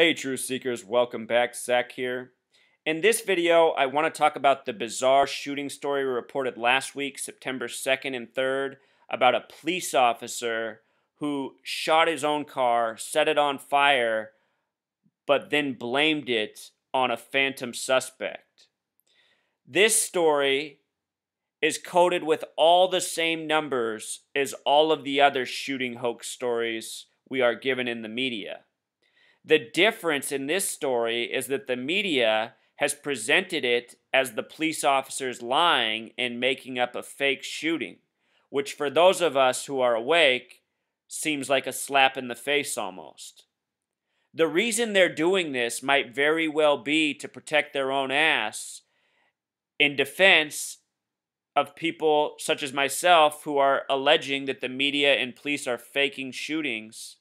Hey Truth Seekers, welcome back. Zach here. In this video, I want to talk about the bizarre shooting story we reported last week, September 2nd and 3rd, about a police officer who shot his own car, set it on fire, but then blamed it on a phantom suspect. This story is coded with all the same numbers as all of the other shooting hoax stories we are given in the media. The difference in this story is that the media has presented it as the police officers lying and making up a fake shooting, which for those of us who are awake seems like a slap in the face almost. The reason they're doing this might very well be to protect their own ass in defense of people such as myself who are alleging that the media and police are faking shootings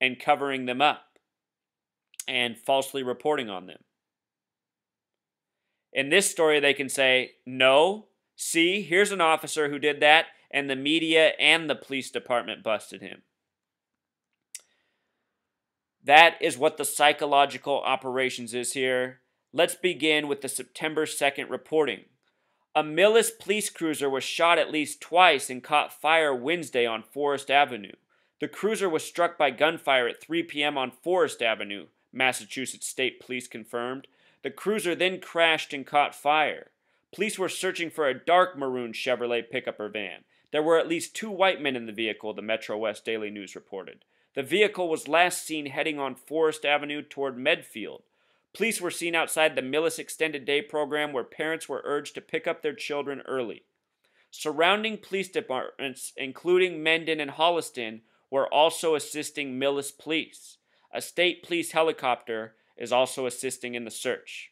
and covering them up and falsely reporting on them. In this story, they can say, no, see, here's an officer who did that, and the media and the police department busted him. That is what the psychological operations is here. Let's begin with the September 2nd reporting. A Millis police cruiser was shot at least twice and caught fire Wednesday on Forest Avenue. The cruiser was struck by gunfire at 3 p.m. on Forest Avenue, Massachusetts State Police confirmed. The cruiser then crashed and caught fire. Police were searching for a dark maroon Chevrolet pickup or van. There were at least 2 white men in the vehicle, the Metro West Daily News reported. The vehicle was last seen heading on Forest Avenue toward Medfield. Police were seen outside the Millis Extended Day program where parents were urged to pick up their children early. Surrounding police departments, including Mendon and Holliston, were also assisting Millis police. A state police helicopter is also assisting in the search.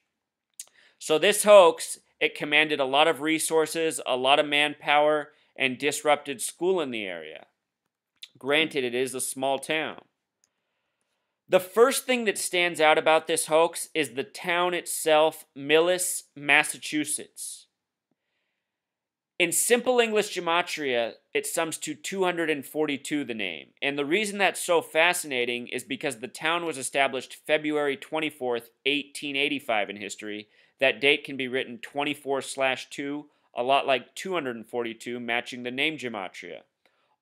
So this hoax, it commanded a lot of resources, a lot of manpower, and disrupted school in the area. Granted, it is a small town. The first thing that stands out about this hoax is the town itself, Millis, Massachusetts. In simple English gematria, it sums to 242, the name. And the reason that's so fascinating is because the town was established February 24th, 1885 in history. That date can be written 24/2, a lot like 242, matching the name gematria.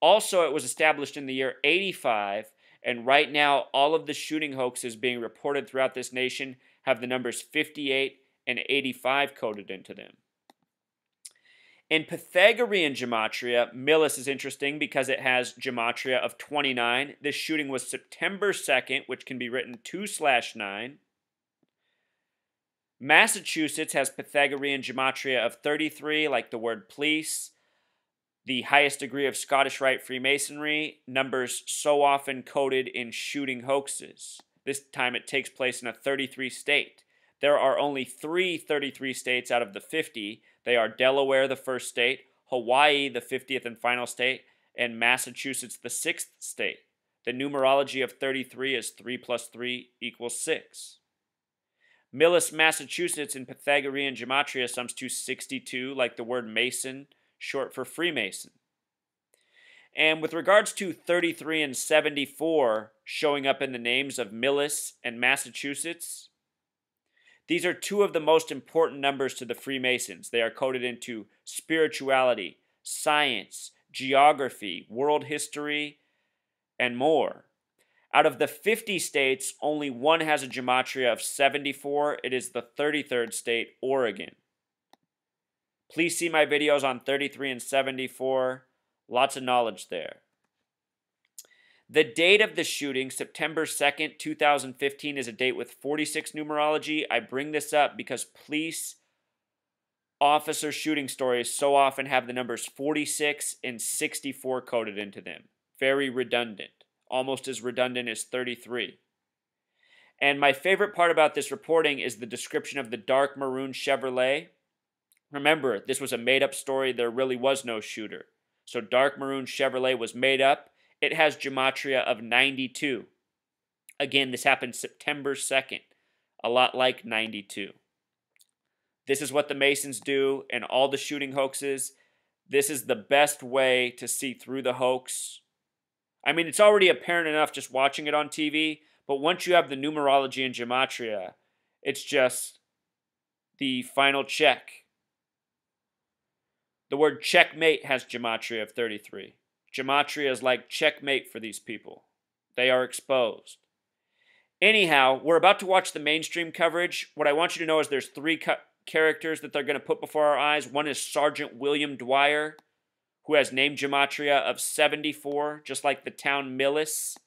Also, it was established in the year 85, and right now all of the shooting hoaxes being reported throughout this nation have the numbers 58 and 85 coded into them. In Pythagorean gematria, Millis is interesting because it has gematria of 29. This shooting was September 2nd, which can be written 2/9. Massachusetts has Pythagorean gematria of 33, like the word police. The highest degree of Scottish Rite Freemasonry, numbers so often coded in shooting hoaxes. This time it takes place in a 33 state. There are only 3 33 states out of the 50. They are Delaware, the first state, Hawaii, the 50th and final state, and Massachusetts, the 6th state. The numerology of 33 is 3 + 3 = 6. Millis, Massachusetts in Pythagorean gematria sums to 62, like the word Mason, short for Freemason. And with regards to 33 and 74 showing up in the names of Millis and Massachusetts, these are 2 of the most important numbers to the Freemasons. They are coded into spirituality, science, geography, world history, and more. Out of the 50 states, only one has a gematria of 74. It is the 33rd state, Oregon. Please see my videos on 33 and 74. Lots of knowledge there. The date of the shooting, September 2nd, 2015, is a date with 46 numerology. I bring this up because police officer shooting stories so often have the numbers 46 and 64 coded into them. Very redundant. Almost as redundant as 33. And my favorite part about this reporting is the description of the dark maroon Chevrolet. Remember, this was a made-up story. There really was no shooter. So dark maroon Chevrolet was made up. It has gematria of 92. Again, this happened September 2nd, a lot like 92. This is what the Masons do in all the shooting hoaxes. This is the best way to see through the hoax. I mean, it's already apparent enough just watching it on TV, But once you have the numerology and gematria, it's just the final check. The word checkmate has gematria of 33. Gematria is like checkmate for these people. They are exposed. Anyhow, we're about to watch the mainstream coverage. What I want you to know is there's three characters that they're going to put before our eyes. One is Sergeant William Dwyer, who has name gematria of 74, just like the town Millis.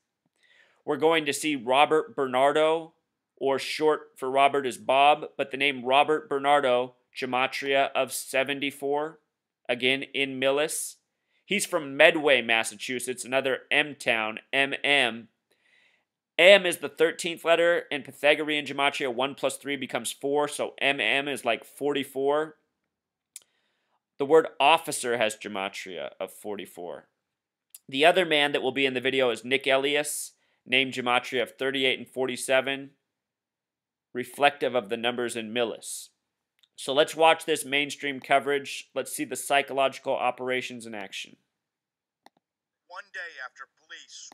We're going to see Robert Bernardo, or short for Robert is Bob, but the name Robert Bernardo, gematria of 74, again in Millis. He's from Medway, Massachusetts, another M town, MM. M is the 13th letter. In Pythagorean gematria, 1 plus 3 becomes 4, so MM is like 44. The word officer has gematria of 44. The other man that will be in the video is Nick Elias, name gematria of 38 and 47, reflective of the numbers in Millis. So let's watch this mainstream coverage. Let's see the psychological operations in action. One day after police,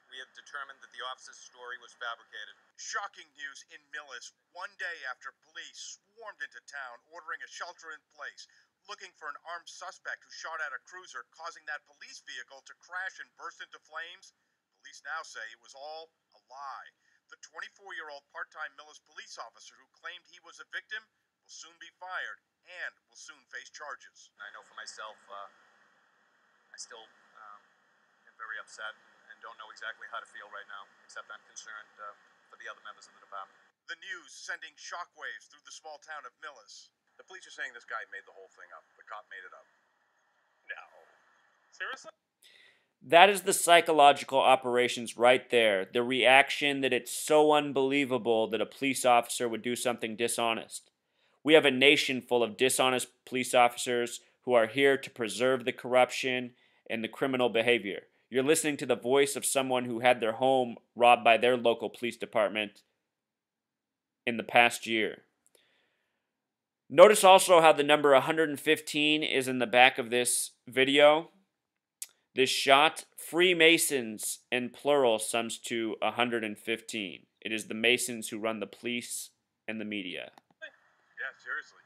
we have determined that the officer's story was fabricated. Shocking news in Millis. One day after police swarmed into town, ordering a shelter in place, looking for an armed suspect who shot at a cruiser, causing that police vehicle to crash and burst into flames. Police now say it was all a lie. The 24-year-old part-time Millis police officer who claimed he was a victim will soon be fired and will soon face charges. I know for myself, I still am very upset and don't know exactly how to feel right now, except I'm concerned for the other members of the department. The news sending shockwaves through the small town of Millis. The police are saying this guy made the whole thing up. The cop made it up. No. Seriously? That is the psychological operations right there. The reaction that it's so unbelievable that a police officer would do something dishonest. We have a nation full of dishonest police officers who are here to preserve the corruption and the criminal behavior. You're listening to the voice of someone who had their home robbed by their local police department in the past year. Notice also how the number 115 is in the back of this video. This shot, Freemasons in plural, sums to 115. It is the Masons who run the police and the media. Yeah, seriously.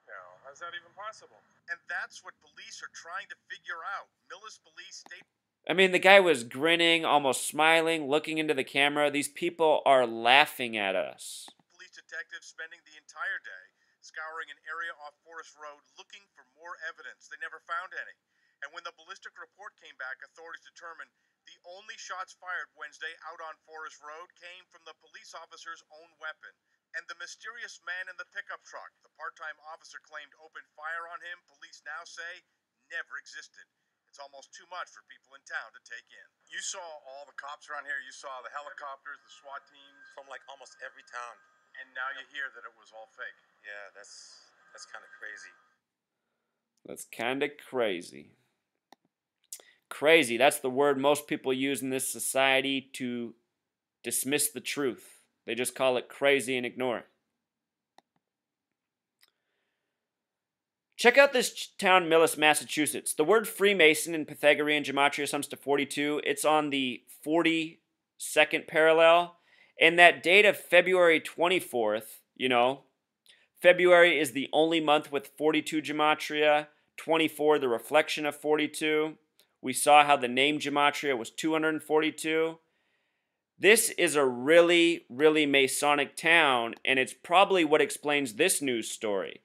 No, how's that even possible? And that's what police are trying to figure out. Millis Police State... I mean, the guy was grinning, almost smiling, looking into the camera. These people are laughing at us. Police detectives spending the entire day scouring an area off Forest Road looking for more evidence. They never found any. And when the ballistic report came back, authorities determined the only shots fired Wednesday out on Forest Road came from the police officer's own weapon. And the mysterious man in the pickup truck, the part-time officer claimed opened fire on him, police now say never existed. It's almost too much for people in town to take in. You saw all the cops around here. You saw the helicopters, the SWAT teams. From like almost every town. And now you hear that it was all fake. Yeah, that's kind of crazy. That's kind of crazy. Crazy, that's the word most people use in this society to dismiss the truth. They just call it crazy and ignore it. Check out this town, Millis, Massachusetts. The word Freemason in Pythagorean gematria sums to 42. It's on the 42nd parallel. And that date of February 24th, February is the only month with 42 gematria. 24, the reflection of 42. We saw how the name gematria was 242. This is a really, really Masonic town, and it's probably what explains this news story.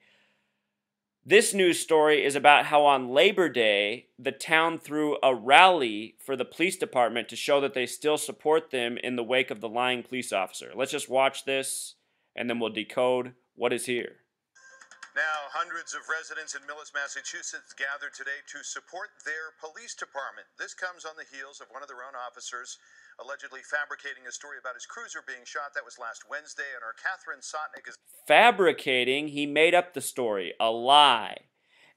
This news story is about how on Labor Day, the town threw a rally for the police department to show that they still support them in the wake of the lying police officer. Let's just watch this, and then we'll decode what is here. Now, hundreds of residents in Millis, Massachusetts gathered today to support their police department. This comes on the heels of one of their own officers allegedly fabricating a story about his cruiser being shot. That was last Wednesday, and our Catherine Sotnick is... Fabricating, he made up the story, a lie.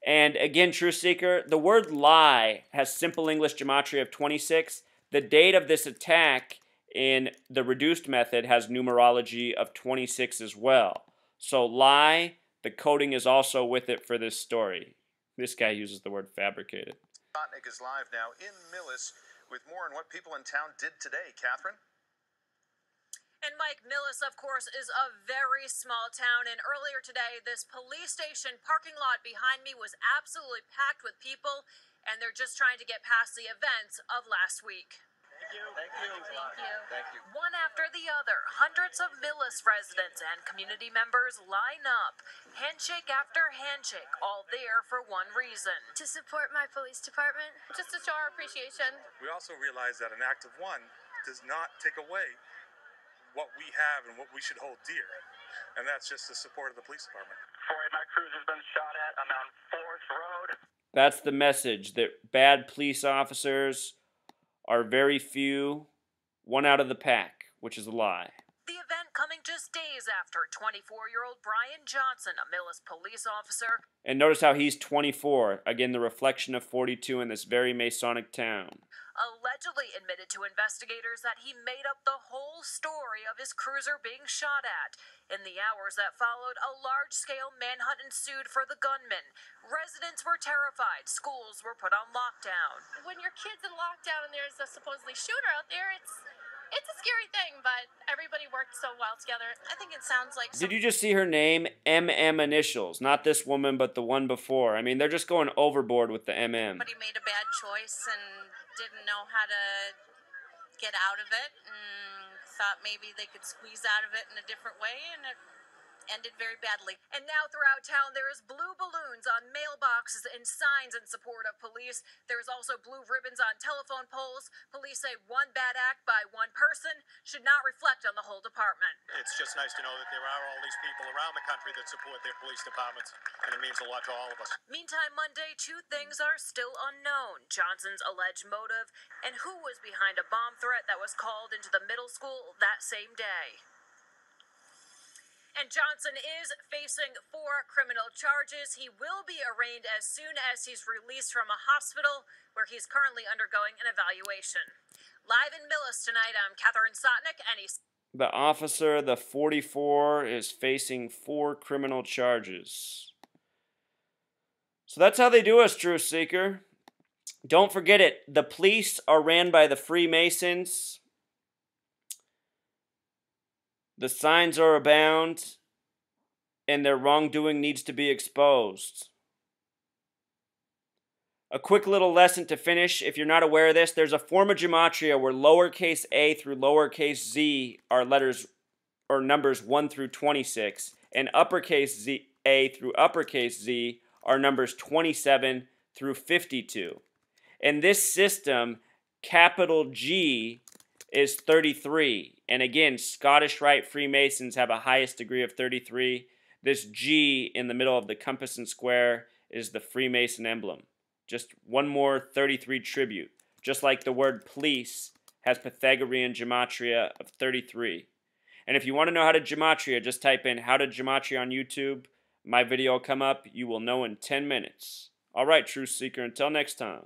And again, Truth Seeker, the word lie has simple English gematria of 26. The date of this attack in the reduced method has numerology of 26 as well. So lie... The coding is also with it for this story. This guy uses the word fabricated. Sputnik is live now in Millis with more on what people in town did today. Catherine? And Mike, Millis, of course, is a very small town. And earlier today, this police station parking lot behind me was absolutely packed with people. And they're just trying to get past the events of last week. Thank you. Thank you. Thank you. Thank you. One after the other, hundreds of Millis residents and community members line up, handshake after handshake, all there for one reason. To support my police department, just to show our appreciation. We also realize that an act of one does not take away what we have and what we should hold dear. And that's just the support of the police department. 489 Cruiser's been shot at. I'm on 4th Road. That's the message, that bad police officers are very few, one out of the pack, which is a lie. The event coming just days after 24-year-old Brian Johnson, a Millis police officer, And notice how he's 24, again the reflection of 42 in this very Masonic town. allegedly admitted to investigators that he made up the whole story of his cruiser being shot at. In the hours that followed, a large-scale manhunt ensued for the gunman. Residents were terrified. Schools were put on lockdown. When your kid's in lockdown and there's a supposedly shooter out there, it's a scary thing, but everybody worked so well together. I think it sounds like Did you just see her name? MM initials. Not this woman, but the one before. I mean, they're just going overboard with the MM. Somebody made a bad choice and didn't know how to get out of it and thought maybe they could squeeze out of it in a different way, and it ended very badly. And now throughout town, there is blue balloons on mailboxes and signs in support of police. There is also blue ribbons on telephone poles. Police say one bad act by one person should not reflect on the whole department. It's just nice to know that there are all these people around the country that support their police departments, and it means a lot to all of us. Meantime, Monday, two things are still unknown: Johnson's alleged motive and who was behind a bomb threat that was called into the middle school that same day. And Johnson is facing 4 criminal charges. He will be arraigned as soon as he's released from a hospital where he's currently undergoing an evaluation. Live in Millis tonight, I'm Catherine Sotnick, and he's... The officer, the 44, is facing 4 criminal charges. So that's how they do us, Truth Seeker. Don't forget it. The police are ran by the Freemasons. The signs are abound, and their wrongdoing needs to be exposed. A quick little lesson to finish. If you're not aware of this, there's a form of gematria where lowercase a through lowercase z are letters or numbers 1 through 26, and uppercase a through uppercase z are numbers 27 through 52. In this system, capital G is 33. And again, Scottish Rite Freemasons have a highest degree of 33. This G in the middle of the compass and square is the Freemason emblem. Just one more 33 tribute. Just like the word police has Pythagorean gematria of 33. And if you want to know how to gematria, just type in how to gematria on YouTube. My video will come up. You will know in 10 minutes. All right, Truth Seeker, until next time.